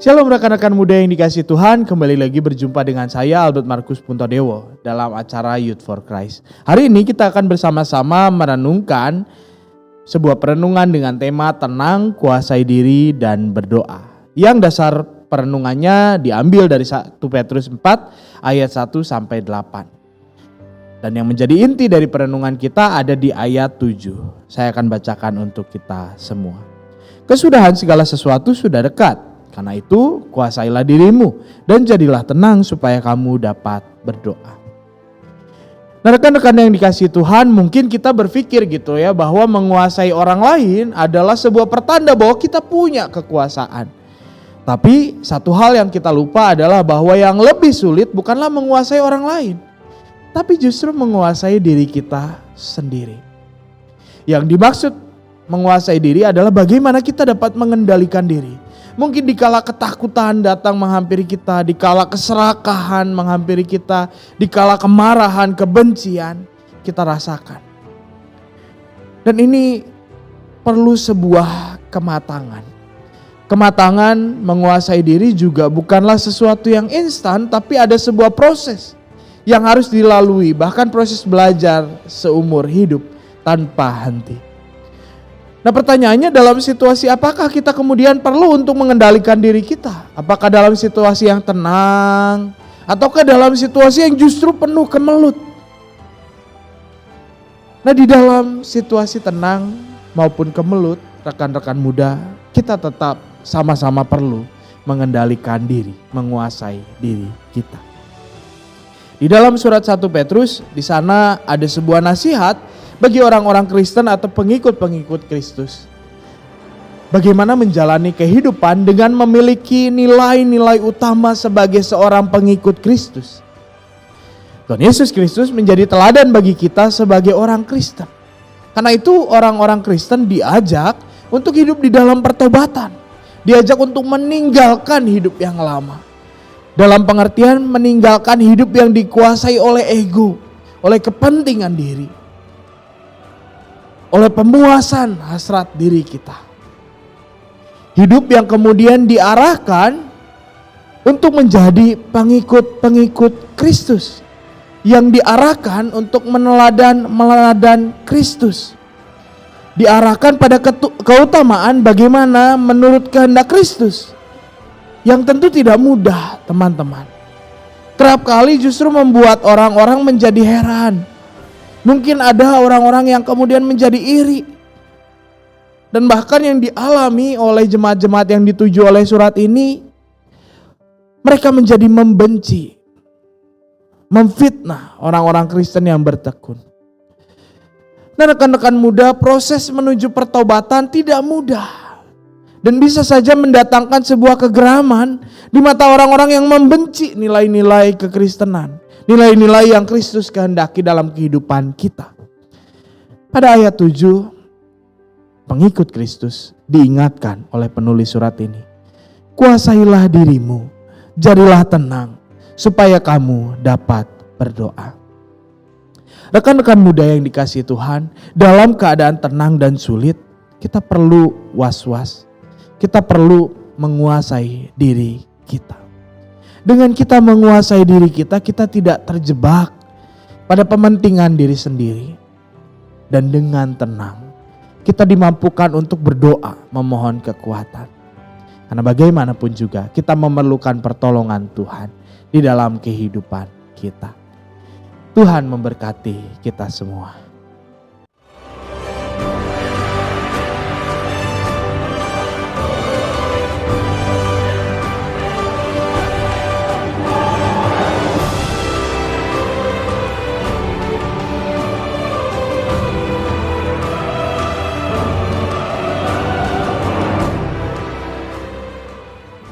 Shalom rekan-rekan muda yang dikasihi Tuhan, kembali lagi berjumpa dengan saya Albert Markus Puntodewo dalam acara Youth for Christ. Hari ini kita akan bersama-sama merenungkan sebuah perenungan dengan tema tenang, kuasai diri, dan berdoa. Yang dasar perenungannya diambil dari 1 Petrus 4 ayat 1 sampai 8. Dan yang menjadi inti dari perenungan kita ada di ayat 7. Saya akan bacakan untuk kita semua. Kesudahan segala sesuatu sudah dekat. Karena itu kuasailah dirimu dan jadilah tenang supaya kamu dapat berdoa. Nah, rekan-rekan yang dikasihi Tuhan, mungkin kita berpikir gitu ya, bahwa menguasai orang lain adalah sebuah pertanda bahwa kita punya kekuasaan. Tapi satu hal yang kita lupa adalah bahwa yang lebih sulit bukanlah menguasai orang lain, tapi justru menguasai diri kita sendiri. Yang dimaksud menguasai diri adalah bagaimana kita dapat mengendalikan diri. Mungkin dikala ketakutan datang menghampiri kita, dikala keserakahan menghampiri kita, dikala kemarahan, kebencian kita rasakan. Dan ini perlu sebuah kematangan. Kematangan menguasai diri juga bukanlah sesuatu yang instan, tapi ada sebuah proses yang harus dilalui, bahkan proses belajar seumur hidup tanpa henti. Nah, pertanyaannya, dalam situasi apakah kita kemudian perlu untuk mengendalikan diri kita? Apakah dalam situasi yang tenang ataukah dalam situasi yang justru penuh kemelut? Nah, di dalam situasi tenang maupun kemelut, rekan-rekan muda, kita tetap sama-sama perlu mengendalikan diri, menguasai diri kita. Di dalam surat 1 Petrus, di sana ada sebuah nasihat bagi orang-orang Kristen atau pengikut-pengikut Kristus. Bagaimana menjalani kehidupan dengan memiliki nilai-nilai utama sebagai seorang pengikut Kristus. Tuhan Yesus Kristus menjadi teladan bagi kita sebagai orang Kristen. Karena itu orang-orang Kristen diajak untuk hidup di dalam pertobatan. Diajak untuk meninggalkan hidup yang lama. Dalam pengertian meninggalkan hidup yang dikuasai oleh ego, oleh kepentingan diri, oleh pemuasan hasrat diri kita. Hidup yang kemudian diarahkan untuk menjadi pengikut-pengikut Kristus, yang diarahkan untuk meneladan Kristus, diarahkan pada keutamaan bagaimana menurut kehendak Kristus, yang tentu tidak mudah, teman-teman. Kerap kali justru membuat orang-orang menjadi heran. Mungkin ada orang-orang yang kemudian menjadi iri. Dan bahkan yang dialami oleh jemaat-jemaat yang dituju oleh surat ini, mereka menjadi membenci, memfitnah orang-orang Kristen yang bertekun. Nah, rekan-rekan muda, proses menuju pertobatan tidak mudah. Dan bisa saja mendatangkan sebuah kegeraman di mata orang-orang yang membenci nilai-nilai kekristenan. Nilai-nilai yang Kristus kehendaki dalam kehidupan kita. Pada ayat 7, pengikut Kristus diingatkan oleh penulis surat ini. Kuasailah dirimu, jadilah tenang, supaya kamu dapat berdoa. Rekan-rekan muda yang dikasihi Tuhan, dalam keadaan tenang dan sulit, kita perlu was-was. Kita perlu menguasai diri kita. Dengan kita menguasai diri kita, kita tidak terjebak pada kepentingan diri sendiri. Dan dengan tenang, kita dimampukan untuk berdoa, memohon kekuatan. Karena bagaimanapun juga, kita memerlukan pertolongan Tuhan di dalam kehidupan kita. Tuhan memberkati kita semua.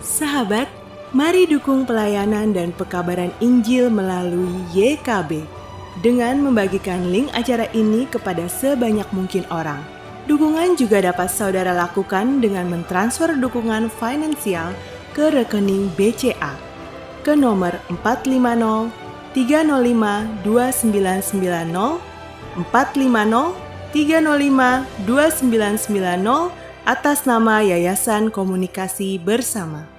Sahabat, mari dukung pelayanan dan pekabaran Injil melalui YKB dengan membagikan link acara ini kepada sebanyak mungkin orang. Dukungan juga dapat saudara lakukan dengan mentransfer dukungan finansial ke rekening BCA ke nomor 450 305 2990 450 305 2990 atas nama Yayasan Komunikasi Bersama.